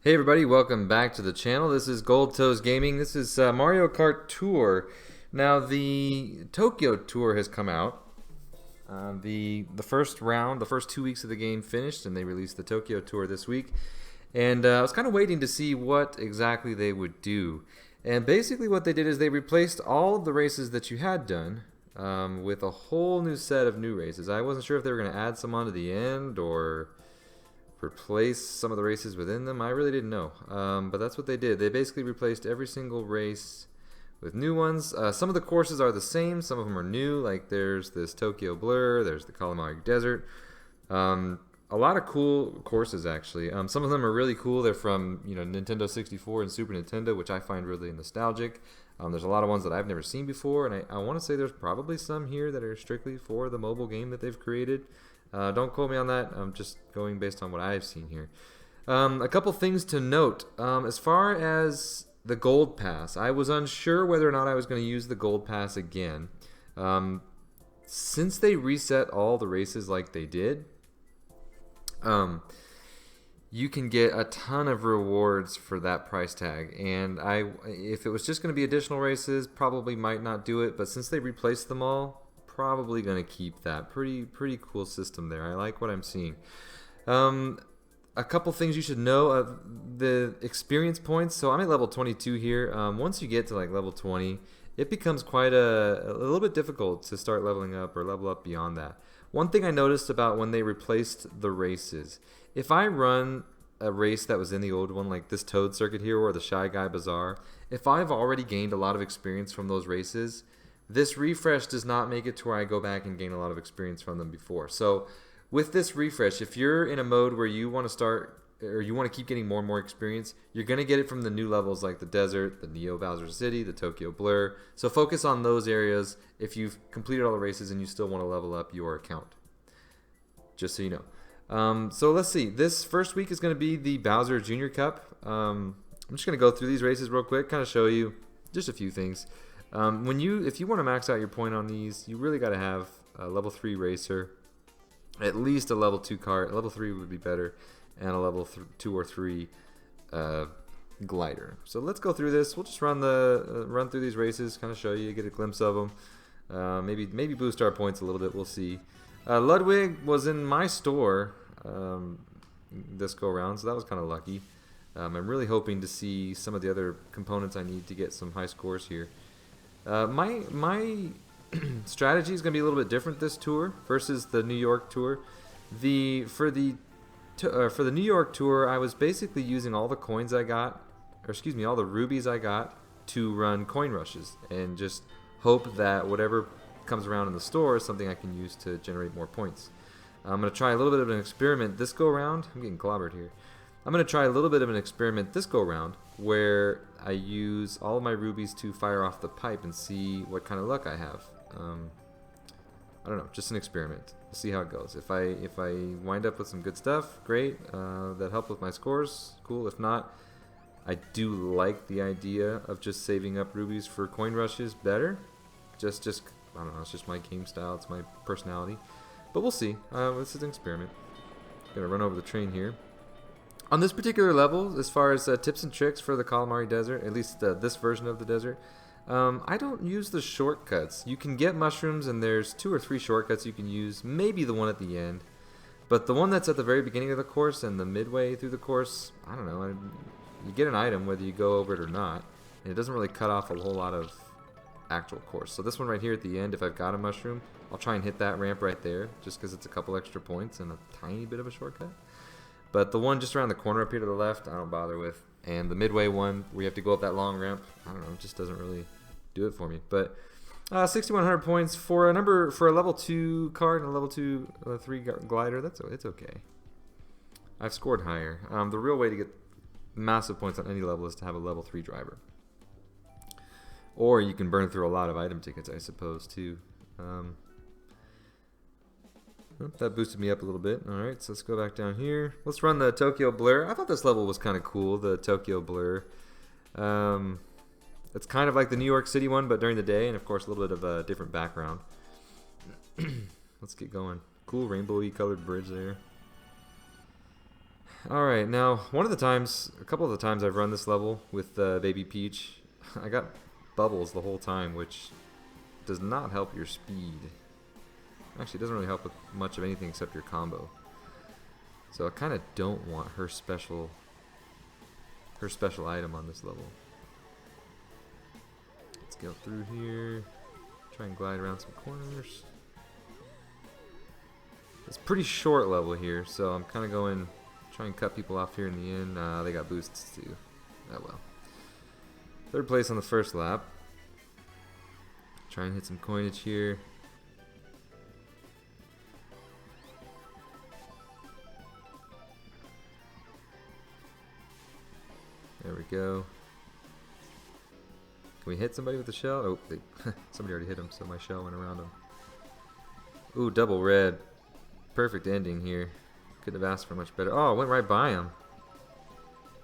Hey everybody, welcome back to the channel. This is Gold Toes Gaming. This is Mario Kart Tour. Now the Tokyo Tour has come out. The first round, the first 2 weeks of the game finished, and they released the Tokyo Tour this week. And I was kind of waiting to see what exactly they would do. And basically what they did is they replaced all of the races that you had done with a whole new set of new races. I wasn't sure if they were going to add some onto the end or replace some of the races within them. I really didn't know, but that's what they did. They basically replaced every single race with new ones. Some of the courses are the same, some of them are new, like there's this Tokyo Blur, there's the Kalimari Desert. A lot of cool courses actually. Some of them are really cool. They're from Nintendo 64 and Super Nintendo, which I find really nostalgic. There's a lot of ones that I've never seen before, and I want to say there's probably some here that are strictly for the mobile game that they've created. Don't quote me on that. I'm just going based on what I've seen here. A couple things to note. As far as the Gold Pass, I was unsure whether or not I was going to use the Gold Pass again. Since they reset all the races like they did, you can get a ton of rewards for that price tag. And if it was just going to be additional races, probably might not do it. But since they replaced them all, probably going to keep that. Pretty cool system there. I like what I'm seeing. A couple things you should know of the experience points. So I'm at level 22 here. Once you get to like level 20, it becomes quite a little bit difficult to start leveling up or level up beyond that. One thing I noticed about when they replaced the races, if I run a race that was in the old one, like this Toad circuit here or the Shy Guy Bazaar, if I've already gained a lot of experience from those races, this refresh does not make it to where I go back and gain a lot of experience from them before. So with this refresh, if you're in a mode where you want to start or you want to keep getting more and more experience, you're going to get it from the new levels like the Desert, the Neo Bowser City, the Tokyo Blur. So focus on those areas if you've completed all the races and you still want to level up your account. Just so you know. So let's see. This first week is going to be the Bowser Jr. Cup. I'm just going to go through these races real quick, kind of show you just a few things. If you want to max out your point on these, you really got to have a level 3 racer, at least a level 2 kart. Level 3 would be better, and a level 2 or 3 glider. So let's go through this. We'll just run through these races, kind of show you, get a glimpse of them. Maybe boost our points a little bit. We'll see. Ludwig was in my store this go around, so that was kind of lucky. I'm really hoping to see some of the other components I need to get some high scores here. My strategy is going to be a little bit different this tour versus the New York tour. For the New York tour, I was basically using all the coins I got, or excuse me, all the rubies I got to run coin rushes and just hope that whatever comes around in the store is something I can use to generate more points. I'm going to try a little bit of an experiment this go around. I'm getting clobbered here. I'm going to try a little bit of an experiment this go around where I use all of my rubies to fire off the pipe and see what kind of luck I have. I don't know, just an experiment. See how it goes. If I wind up with some good stuff, great. That helped with my scores, cool. If not, I do like the idea of just saving up rubies for coin rushes better. Just I don't know, it's just my game style, it's my personality. But we'll see. This is an experiment. Gonna run over the train here. On this particular level, as far as tips and tricks for the Kalimari Desert, at least this version of the desert, I don't use the shortcuts. You can get mushrooms, and there's 2 or 3 shortcuts you can use, maybe the one at the end. But the one that's at the very beginning of the course and the midway through the course, I don't know. You get an item whether you go over it or not, and it doesn't really cut off a whole lot of actual course. So this one right here at the end, if I've got a mushroom, I'll try and hit that ramp right there, just because it's a couple extra points and a tiny bit of a shortcut. But the one just around the corner up here to the left, I don't bother with. And the midway one, where you have to go up that long ramp, I don't know, it just doesn't really do it for me. But 6,100 points for a level 2 card and a level 2, 3 glider. It's okay. I've scored higher. The real way to get massive points on any level is to have a level 3 driver. Or you can burn through a lot of item tickets, I suppose, too. That boosted me up a little bit. Alright, so let's go back down here. Let's run the Tokyo Blur. I thought this level was kind of cool, the Tokyo Blur. It's kind of like the New York City one, but during the day, and of course a little bit of a different background. Let's get going. Cool rainbowy colored bridge there. Alright, now, a couple of the times I've run this level with Baby Peach, I got bubbles the whole time, which does not help your speed. Actually, it doesn't really help with much of anything except your combo. So I kind of don't want her special item on this level. Let's go through here, try and glide around some corners. It's a pretty short level here, so I'm kind of going, try and cut people off here in the end. They got boosts too. Oh well. Third place on the first lap. Try and hit some coinage here. There we go. Can we hit somebody with the shell? Oh, somebody already hit him, so my shell went around him. Ooh, double red. Perfect ending here. Couldn't have asked for much better. Oh, I went right by him.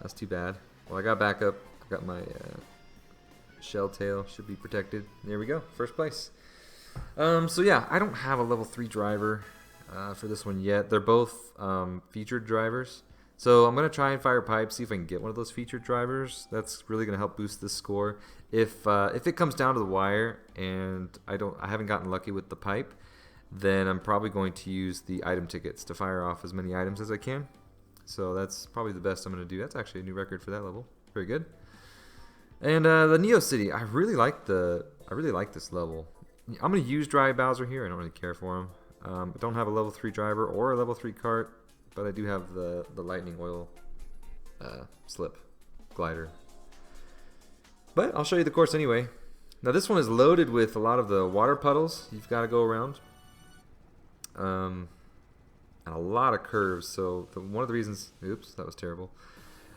That's too bad. Well, I got back up. I got my shell tail. Should be protected. There we go. First place. So yeah, I don't have a level 3 driver for this one yet. They're both featured drivers. So I'm going to try and fire pipe, see if I can get one of those featured drivers. That's really going to help boost this score. If it comes down to the wire and I haven't gotten lucky with the pipe, then I'm probably going to use the item tickets to fire off as many items as I can. So that's probably the best I'm going to do. That's actually a new record for that level. Very good. And the Neo City, I really like this level. I'm going to use Dry Bowser here. I don't really care for him. I don't have a level 3 driver or a level 3 cart, but I do have the lightning oil slip glider. But I'll show you the course anyway. Now this one is loaded with a lot of the water puddles you've got to go around. And a lot of curves. So one of the reasons, oops, that was terrible.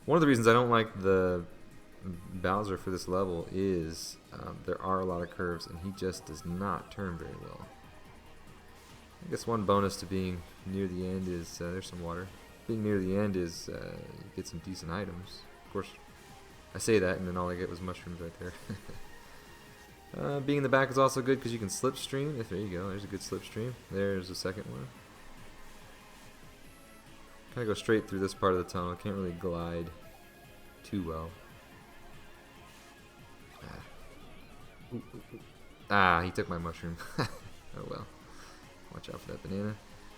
One of the reasons I don't like the Bowser for this level is there are a lot of curves and he just does not turn very well. I guess one bonus to being near the end is, there's some water. Being near the end is you get some decent items. Of course, I say that and then all I get was mushrooms right there. Being in the back is also good because you can slipstream. There you go, there's a good slipstream. There's a second one. Kind of go straight through this part of the tunnel. Can't really glide too well. He took my mushroom. Oh well. Watch out for that banana.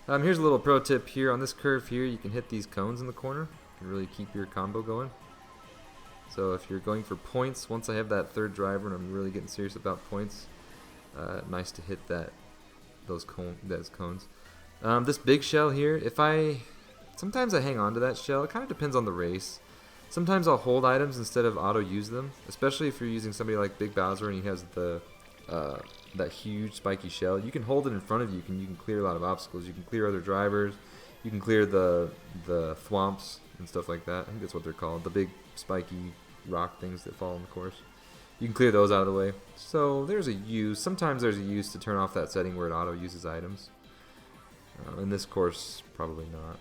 Here's a little pro tip here. On this curve here, you can hit these cones in the corner. You can really keep your combo going. So if you're going for points, once I have that third driver and I'm really getting serious about points, nice to hit those cones. This big shell here, sometimes I hang on to that shell. It kind of depends on the race. Sometimes I'll hold items instead of auto use them, especially if you're using somebody like Big Bowser and he has that huge spiky shell. You can hold it in front of you. You can clear a lot of obstacles. You can clear other drivers. You can clear the thwomps and stuff like that. I think that's what they're called. The big spiky rock things that fall in the course. You can clear those out of the way. So there's a use. Sometimes there's a use to turn off that setting where it auto uses items. In this course, probably not.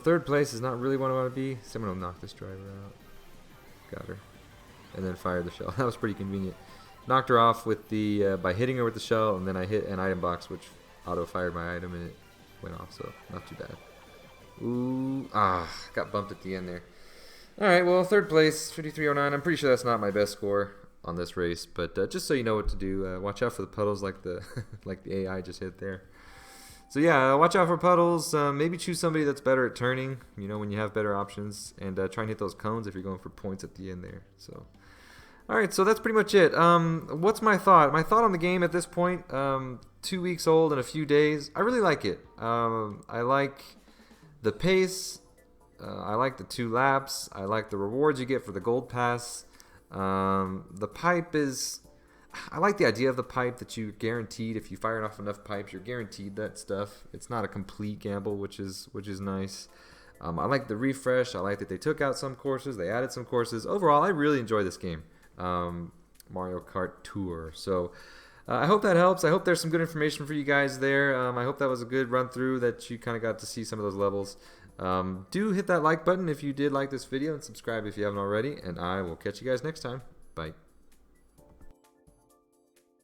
Third place is not really what I want to be. Someone will knock this driver out. Got her. And then fired the shell. That was pretty convenient. Knocked her off with by hitting her with the shell, and then I hit an item box which auto fired my item and it went off, so not too bad. Ooh, got bumped at the end there. Alright, well, third place, 5309. I'm pretty sure that's not my best score on this race, but just so you know what to do, watch out for the puddles like the like the AI just hit there. So yeah, watch out for puddles. Maybe choose somebody that's better at turning, when you have better options, and try and hit those cones if you're going for points at the end there. So, alright, so that's pretty much it. What's my thought? My thought on the game at this point, 2 weeks old in a few days, I really like it. I like the pace. I like the 2 laps. I like the rewards you get for the gold pass. The pipe is... I like the idea of the pipe that you're guaranteed. If you fire off enough pipes, you're guaranteed that stuff. It's not a complete gamble, which is nice. I like the refresh. I like that they took out some courses. They added some courses. Overall, I really enjoy this game, Mario Kart Tour. So I hope that helps. I hope there's some good information for you guys there. I hope that was a good run through, that you kind of got to see some of those levels. Do hit that like button if you did like this video, and subscribe if you haven't already. And I will catch you guys next time. Bye.